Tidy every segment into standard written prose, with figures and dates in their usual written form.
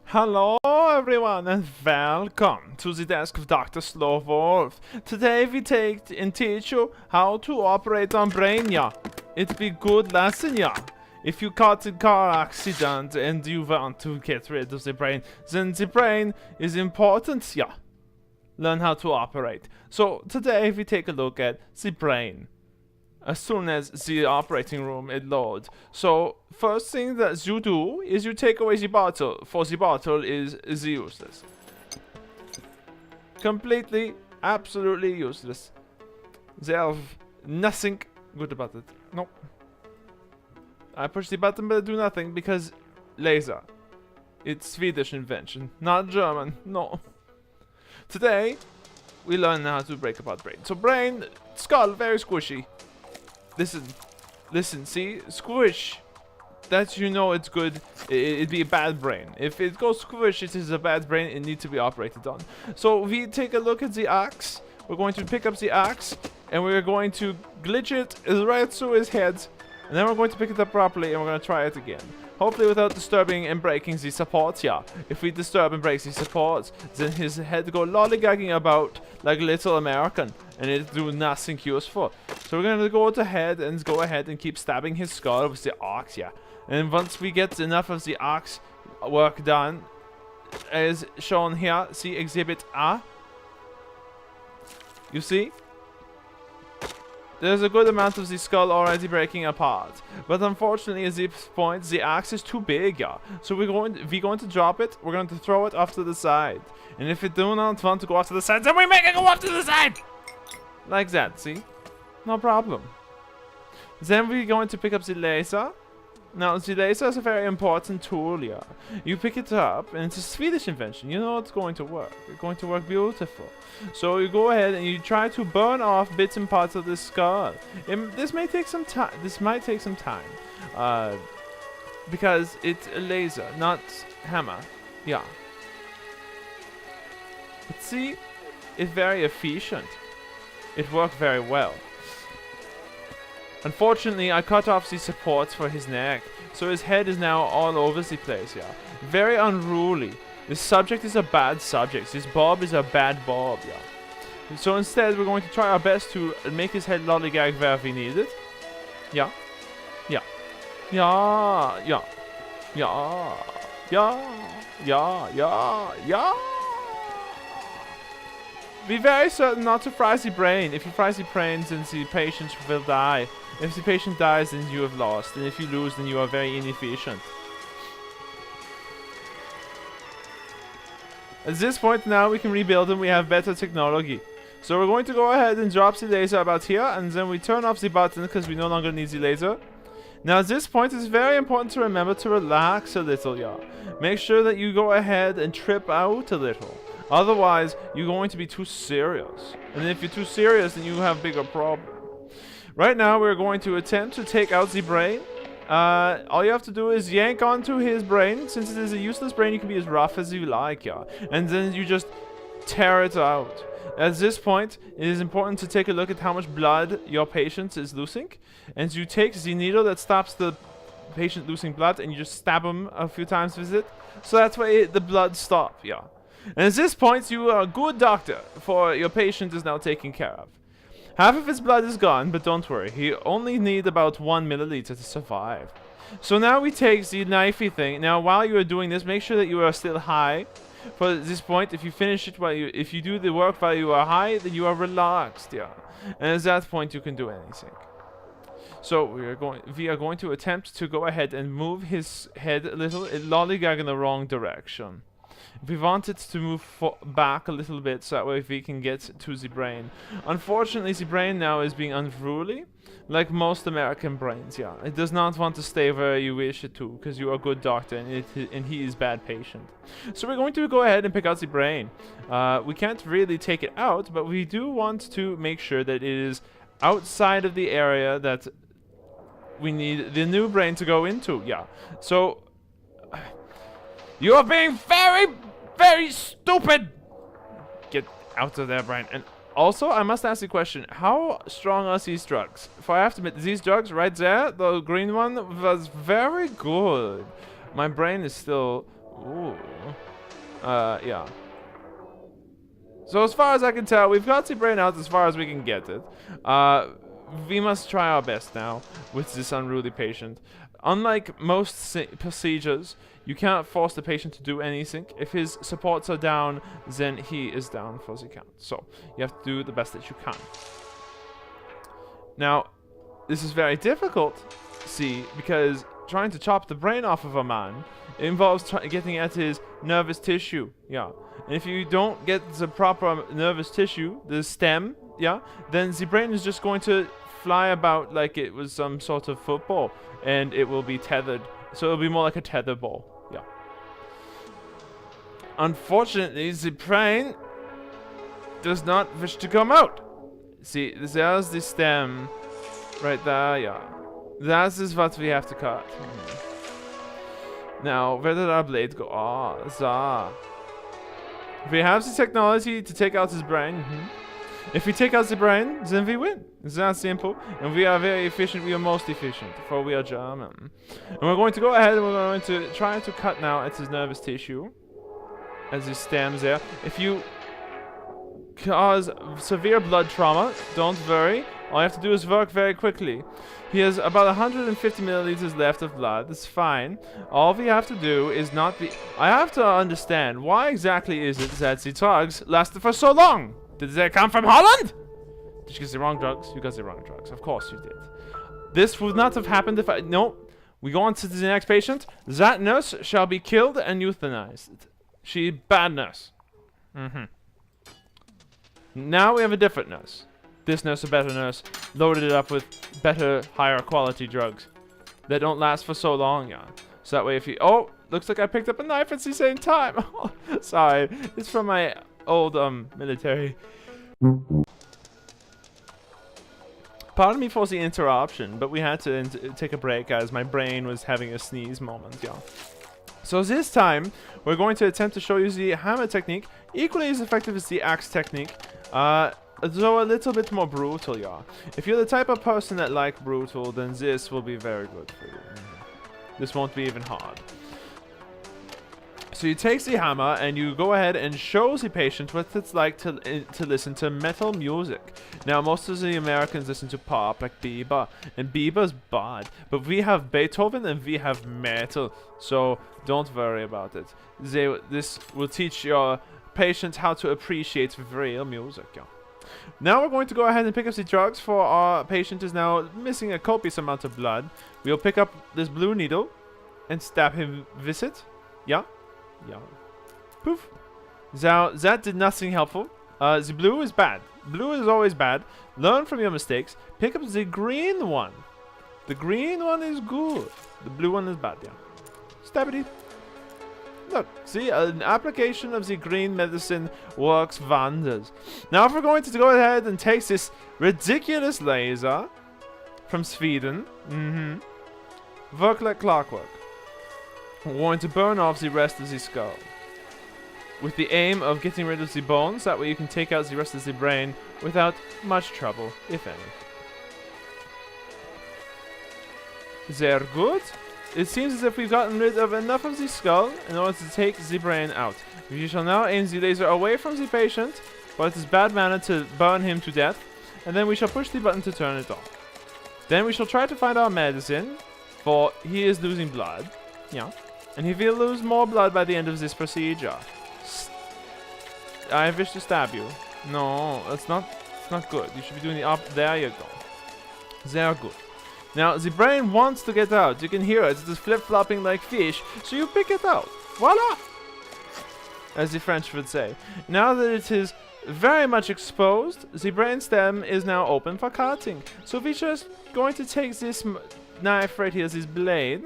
Hello everyone and welcome to the desk of Dr. SlowWolf. Today we take and teach you how to operate on brain, yeah. It be good lesson, yeah. If you caught in car accident and you want to get rid of the brain, then the brain is important, yeah. Learn how to operate. So today we take a look at the brain. As soon as the operating room it loads. So first thing that you do is you take away the bottle, for the bottle is useless. Completely, absolutely useless. They have nothing good about it. Nope. I push the button but I do nothing because laser. It's Swedish invention, not German, no. Today, we learn how to break apart brain. So brain, skull, very squishy. Listen, see? Squish. That you know it's good. It'd be a bad brain. If it goes squish, it is a bad brain. It needs to be operated on. So we take a look at the axe. We're going to pick up the axe. And we're going to glitch it right through his head. And then we're going to pick it up properly and we're going to try it again. Hopefully without disturbing and breaking the supports, yeah. If we disturb and break the supports, then his head go lollygagging about like little American. And it do nothing useful. So we're going to go ahead and keep stabbing his skull with the axe, yeah. And once we get enough of the axe work done, as shown here, see exhibit A. You see? There's a good amount of the skull already breaking apart. But unfortunately at this point the axe is too big, yeah. So we're going to drop it, we're going to throw it off to the side. And if it do not want to go off to the side, then we make it go off to the side! Like that, see? No problem. Then we're going to pick up the laser. Now the laser is a very important tool, yeah. You pick it up and it's a Swedish invention. You know it's going to work. It's going to work beautiful. So you go ahead and you try to burn off bits and parts of the skull. This may take some time. Because it's a laser, not hammer. Yeah. But see, it's very efficient. It worked very well. Unfortunately, I cut off the supports for his neck, so his head is now all over the place, yeah. Very unruly. This subject is a bad subject. This Bob is a bad Bob, yeah. So instead, we're going to try our best to make his head lollygag where we need it. Yeah. Yeah. Yeah. Yeah. Yeah. Yeah. Yeah. Yeah. Yeah. Be very certain not to fry the brain. If you fry the brain, then the patient will die. If the patient dies, then you have lost. And if you lose, then you are very inefficient. At this point now, we can rebuild them. We have better technology. So we're going to go ahead and drop the laser about here. And then we turn off the button because we no longer need the laser. Now at this point, it's very important to remember to relax a little, yeah. Make sure that you go ahead and trip out a little. Otherwise, you're going to be too serious. And if you're too serious, then you have bigger problems. Right now, we're going to attempt to take out the brain. All you have to do is yank onto his brain. Since it is a useless brain, you can be as rough as you like, yeah. And then you just tear it out. At this point, it is important to take a look at how much blood your patient is losing. And you take the needle that stops the patient losing blood and you just stab him a few times with it. So that way the blood stops, yeah. And at this point, you are a good doctor, for your patient is now taken care of. Half of his blood is gone, but don't worry, he only needs about 1 milliliter to survive. So now we take the knifey thing. Now, while you are doing this, make sure that you are still high. For this point, if you finish it if you do the work while you are high, then you are relaxed, yeah. And at that point, you can do anything. So we are going to attempt to go ahead and move his head a little, lollygag in the wrong direction. We want it to move back a little bit so that way we can get to the brain. Unfortunately, the brain now is being unruly, like most American brains, yeah. It does not want to stay where you wish it to, because you are a good doctor and he is bad patient. So we're going to go ahead and pick out the brain. We can't really take it out, but we do want to make sure that it is outside of the area that we need the new brain to go into, yeah. So you are being very, very stupid! Get out of there, Brian. And also, I must ask you a question. How strong are these drugs? For I have to admit, these drugs right there, the green one, was very good. My brain is still... Ooh. Yeah. So as far as I can tell, we've got the brain out as far as we can get it. We must try our best now with this unruly patient. Unlike most procedures, you cannot force the patient to do anything. If his supports are down, then he is down for the count. So you have to do the best that you can. Now, this is very difficult, see, because trying to chop the brain off of a man involves getting at his nervous tissue, yeah. And if you don't get the proper nervous tissue, the stem, yeah, then the brain is just going to fly about like it was some sort of football, and it will be tethered. So it'll be more like a tether ball, yeah. Unfortunately, the brain does not wish to come out. See, there's the stem right there, yeah. That is what we have to cut. Now, where did our blade go? Ah, oh, we have the technology to take out his brain. If we take out the brain, then we win. It's that simple. And we are very efficient. We are most efficient, for we are German. And we're going to go ahead and we're going to try to cut now at his nervous tissue. As his stems there. If you cause severe blood trauma, don't worry. All you have to do is work very quickly. He has about 150 milliliters left of blood. That's fine. All we have to do is not be... I have to understand, why exactly is it that the drugs lasted for so long? Did they come from Holland? Did you get the wrong drugs? You got the wrong drugs. Of course you did. This would not have happened if I... No. We go on to the next patient. That nurse shall be killed and euthanized. She bad nurse. Now we have a different nurse. This nurse, a better nurse, loaded it up with better, higher quality drugs that don't last for so long, yeah. So that way if you... Oh, looks like I picked up a knife at the same time. Sorry, it's from my old military. Pardon me for the interruption, but we had to take a break as my brain was having a sneeze moment, yeah. So this time, we're going to attempt to show you the hammer technique, equally as effective as the axe technique, though a little bit more brutal, yeah. If you're the type of person that like brutal, then this will be very good for you. This won't be even hard. So you take the hammer and you go ahead and show the patient what it's like to listen to metal music. Now, most of the Americans listen to pop, like Bieber, and Bieber's bad. But we have Beethoven and we have metal, so don't worry about it. This will teach your patient how to appreciate real music, yeah. Now we're going to go ahead and pick up the drugs, for our patient is now missing a copious amount of blood. We'll pick up this blue needle and stab him with it. Yeah. Yeah. Poof. Now, that did nothing helpful. The blue is bad. Blue is always bad. Learn from your mistakes. Pick up the green one. The green one is good. The blue one is bad, yeah. Stabity. Look, see, an application of the green medicine works wonders. Now, if we're going to go ahead and take this ridiculous laser from Sweden, work like clockwork. We're going to burn off the rest of the skull, with the aim of getting rid of the bones. That way you can take out the rest of the brain without much trouble, if any. They're good. It seems as if we've gotten rid of enough of the skull in order to take the brain out. We shall now aim the laser away from the patient, for it is bad manner to burn him to death, and then we shall push the button to turn it off. Then we shall try to find our medicine, for he is losing blood. Yeah. And he will lose more blood by the end of this procedure. I wish to stab you. No, it's not good. You should be doing the up. There you go. They are good. Now, the brain wants to get out. You can hear it. It is flip-flopping like fish. So you pick it out. Voila! As the French would say. Now that it is very much exposed, the brain stem is now open for cutting. So we're just going to take this knife right here, this blade.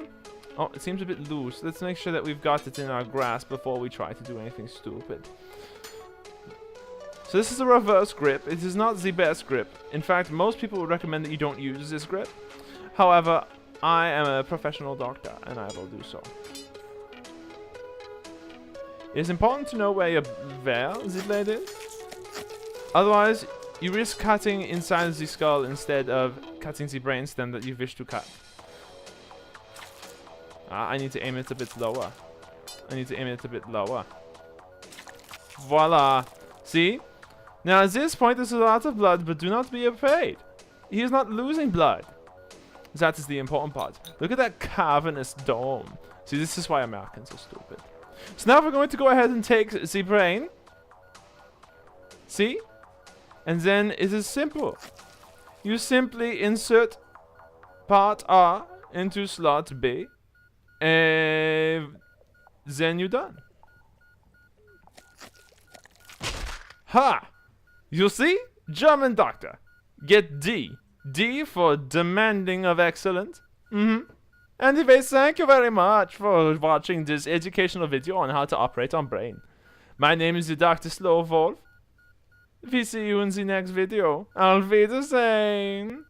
Oh, it seems a bit loose. Let's make sure that we've got it in our grasp before we try to do anything stupid. So this is a reverse grip. It is not the best grip. In fact, most people would recommend that you don't use this grip. However, I am a professional doctor, and I will do so. It is important to know where the blade is. Otherwise, you risk cutting inside the skull instead of cutting the brainstem that you wish to cut. I need to aim it a bit lower. Voila. See? Now at this point there's a lot of blood, but do not be afraid. He is not losing blood. That is the important part. Look at that cavernous dome. See, this is why Americans are stupid. So now we're going to go ahead and take the brain. See? And then it is simple. You simply insert part A into slot B. And then you're done. Ha! You see? German doctor. Get D. D for demanding of excellence. Anyways, thank you very much for watching this educational video on how to operate on brain. My name is the Dr. SlowWolf. We see you in the next video. Auf Wiedersehen.